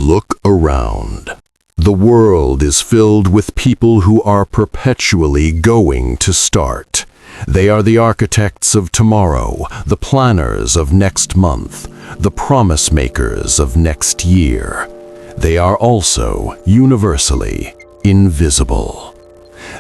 Look around. The world is filled with people who are perpetually going to start. They are the architects of tomorrow, the planners of next month, the promise makers of next year. They are also, universally, invisible.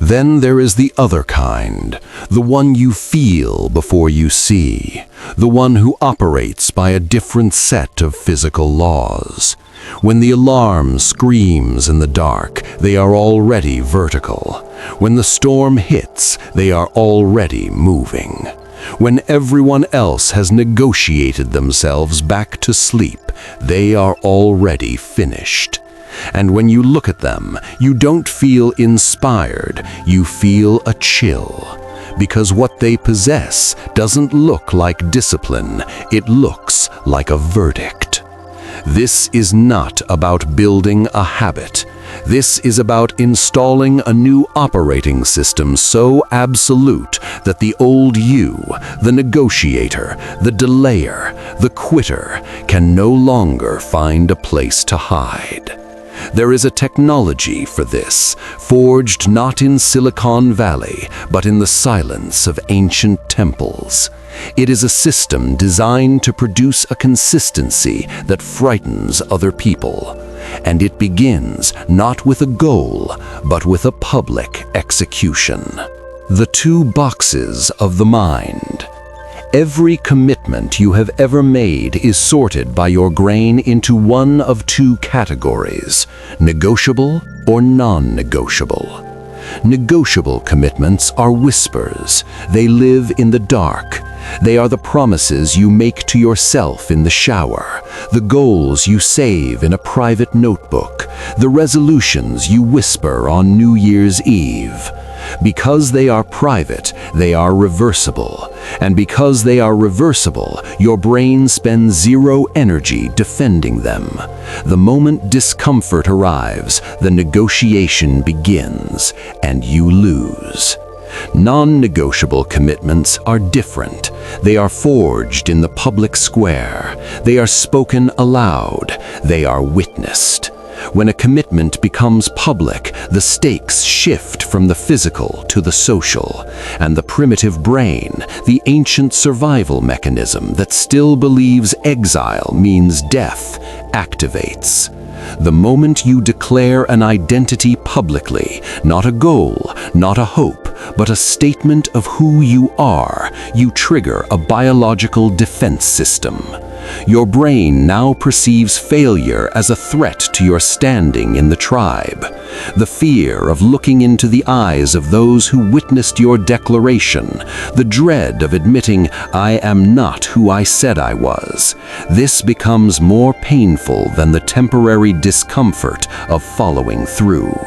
Then there is the other kind, the one you feel before you see, the one who operates by a different set of physical laws. When the alarm screams in the dark, they are already vertical. When the storm hits, they are already moving. When everyone else has negotiated themselves back to sleep, they are already finished. And when you look at them, you don't feel inspired, you feel a chill. Because what they possess doesn't look like discipline, it looks like a verdict. This is not about building a habit. This is about installing a new operating system so absolute that the old you, the negotiator, the delayer, the quitter, can no longer find a place to hide. There is a technology for this, forged not in Silicon Valley, but in the silence of ancient temples. It is a system designed to produce a consistency that frightens other people. And it begins not with a goal, but with a public execution. The two boxes of the mind. Every commitment you have ever made is sorted by your brain into one of two categories, negotiable or non-negotiable. Negotiable commitments are whispers. They live in the dark. They are the promises you make to yourself in the shower, the goals you save in a private notebook, the resolutions you whisper on New Year's Eve. Because they are private, they are reversible. And because they are reversible, your brain spends zero energy defending them. The moment discomfort arrives, the negotiation begins, and you lose. Non-negotiable commitments are different. They are forged in the public square. They are spoken aloud. They are witnessed. When a commitment becomes public, the stakes shift from the physical to the social, and the primitive brain, the ancient survival mechanism that still believes exile means death, activates. The moment you declare an identity publicly, not a goal, not a hope, but a statement of who you are, you trigger a biological defense system. Your brain now perceives failure as a threat to your standing in the tribe. The fear of looking into the eyes of those who witnessed your declaration, the dread of admitting, "I am not who I said I was." This becomes more painful than the temporary discomfort of following through.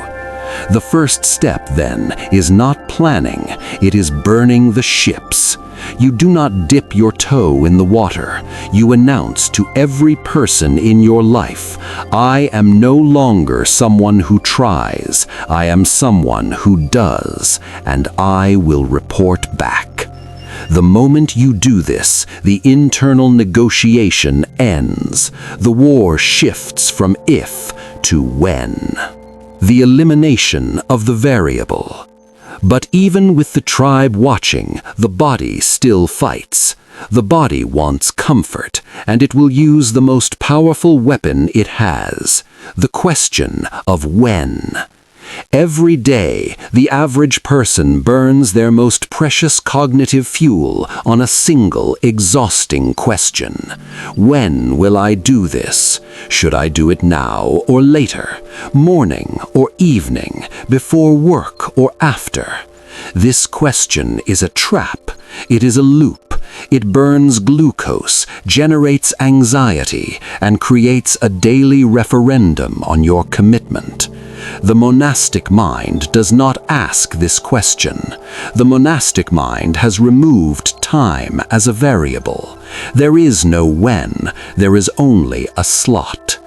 The first step, then, is not planning, it is burning the ships. You do not dip your toe in the water. You announce to every person in your life, "I am no longer someone who tries, I am someone who does, and I will report back." The moment you do this, the internal negotiation ends. The war shifts from if to when. The elimination of the variable. But even with the tribe watching, the body still fights. The body wants comfort, and it will use the most powerful weapon it has, the question of when. Every day, the average person burns their most precious cognitive fuel on a single exhausting question. When will I do this? Should I do it now or later? Morning or evening? Before work or after? This question is a trap. It is a loop. It burns glucose, generates anxiety, and creates a daily referendum on your commitment. The monastic mind does not ask this question. The monastic mind has removed time as a variable. There is no when, there is only a slot.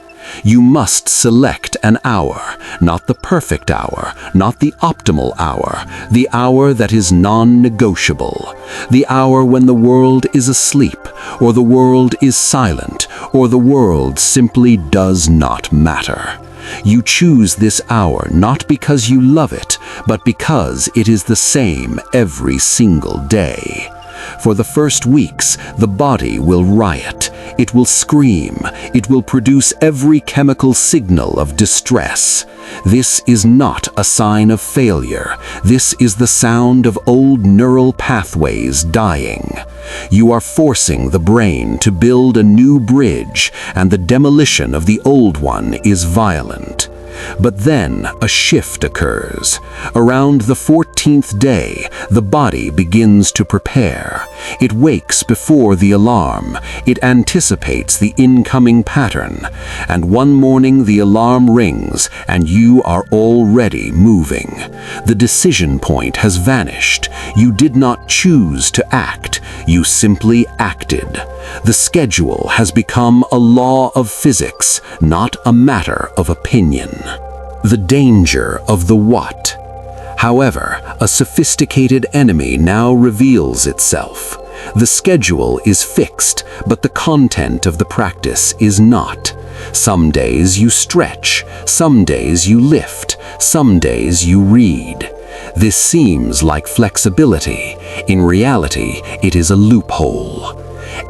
You must select an hour, not the perfect hour, not the optimal hour, the hour that is non-negotiable, the hour when the world is asleep, or the world is silent, or the world simply does not matter. You choose this hour not because you love it, but because it is the same every single day. For the first weeks, the body will riot, it will scream, it will produce every chemical signal of distress. This is not a sign of failure. This is the sound of old neural pathways dying. You are forcing the brain to build a new bridge, and the demolition of the old one is violent. But then a shift occurs. Around the 14th day, the body begins to prepare. It wakes before the alarm. It anticipates the incoming pattern. And one morning the alarm rings, and you are already moving. The decision point has vanished. You did not choose to act. You simply acted. The schedule has become a law of physics, not a matter of opinion. The danger of the what. However, a sophisticated enemy now reveals itself. The schedule is fixed, but the content of the practice is not. Some days you stretch, some days you lift, some days you read. This seems like flexibility. In reality, it is a loophole.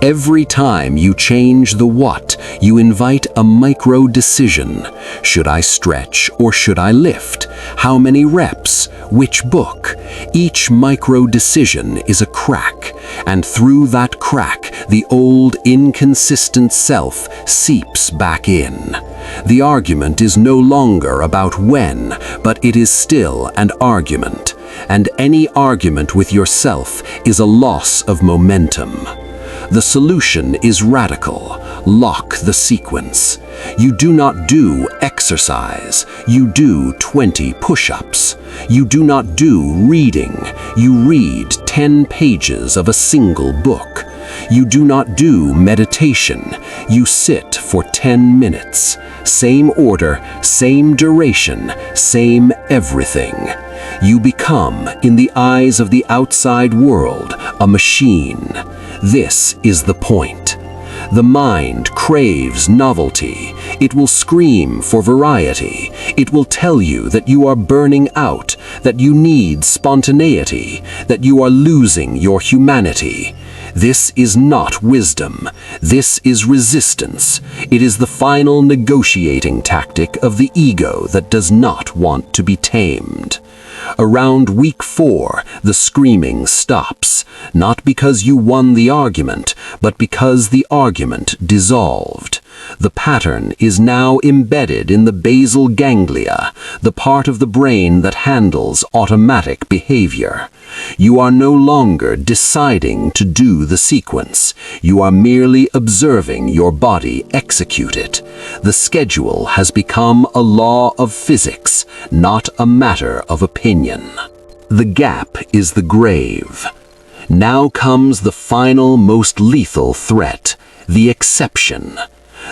Every time you change the what, you invite a micro-decision. Should I stretch or should I lift? How many reps? Which book? Each micro-decision is a crack, and through that crack, the old inconsistent self seeps back in. The argument is no longer about when, but it is still an argument, and any argument with yourself is a loss of momentum. The solution is radical. Lock the sequence. You do not do exercise. You do 20 push-ups. You do not do reading. You read 10 pages of a single book. You do not do meditation. You sit for 10 minutes. Same order, same duration, same everything. You become, in the eyes of the outside world, a machine. This is the point. The mind craves novelty. It will scream for variety. It will tell you that you are burning out, that you need spontaneity, that you are losing your humanity. This is not wisdom. This is resistance. It is the final negotiating tactic of the ego that does not want to be tamed. Around week 4, the screaming stops, not because you won the argument, but because the argument dissolved. The pattern is now embedded in the basal ganglia, the part of the brain that handles automatic behavior. You are no longer deciding to do the sequence. You are merely observing your body execute it. The schedule has become a law of physics, not a matter of opinion. The gap is the grave. Now comes the final, most lethal threat, the exception.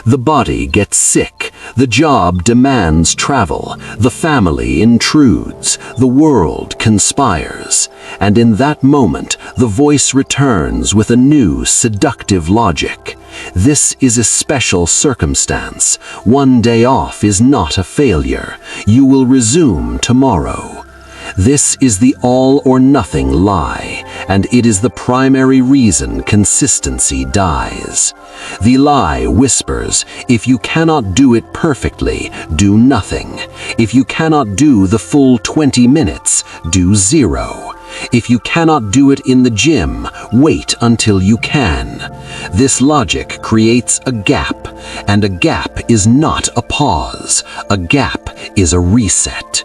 The body gets sick, the job demands travel, the family intrudes, the world conspires, and in that moment the voice returns with a new seductive logic. This is a special circumstance. One day off is not a failure. You will resume tomorrow. This is the all-or-nothing lie, and it is the primary reason consistency dies. The lie whispers, if you cannot do it perfectly, do nothing. If you cannot do the full 20 minutes, do 0. If you cannot do it in the gym, wait until you can. This logic creates a gap, and a gap is not a pause. A gap is a reset.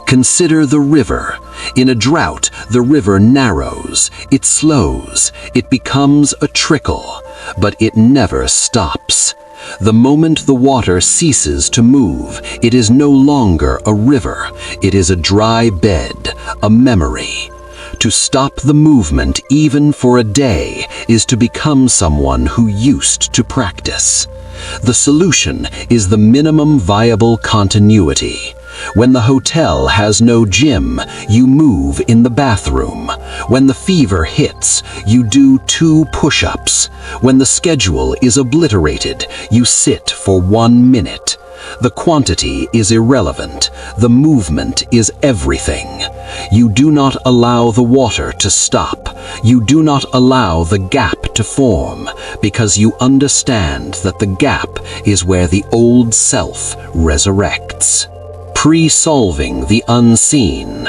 Consider the river. In a drought, the river narrows, it slows, it becomes a trickle, but it never stops. The moment the water ceases to move, it is no longer a river, it is a dry bed, a memory. To stop the movement even for a day is to become someone who used to practice. The solution is the minimum viable continuity. When the hotel has no gym, you move in the bathroom. When the fever hits, you do 2 push-ups. When the schedule is obliterated, you sit for 1 minute. The quantity is irrelevant. The movement is everything. You do not allow the water to stop. You do not allow the gap to form, because you understand that the gap is where the old self resurrects. Pre-solving the unseen.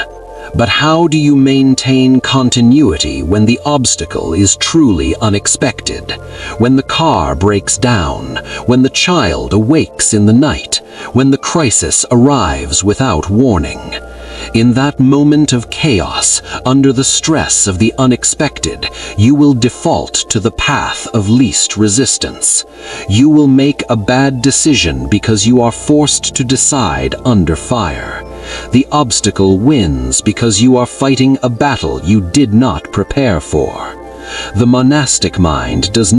But how do you maintain continuity when the obstacle is truly unexpected? When the car breaks down, when the child awakes in the night, when the crisis arrives without warning. In that moment of chaos, under the stress of the unexpected, you will default to the path of least resistance. You will make a bad decision because you are forced to decide under fire. The obstacle wins because you are fighting a battle you did not prepare for. The monastic mind does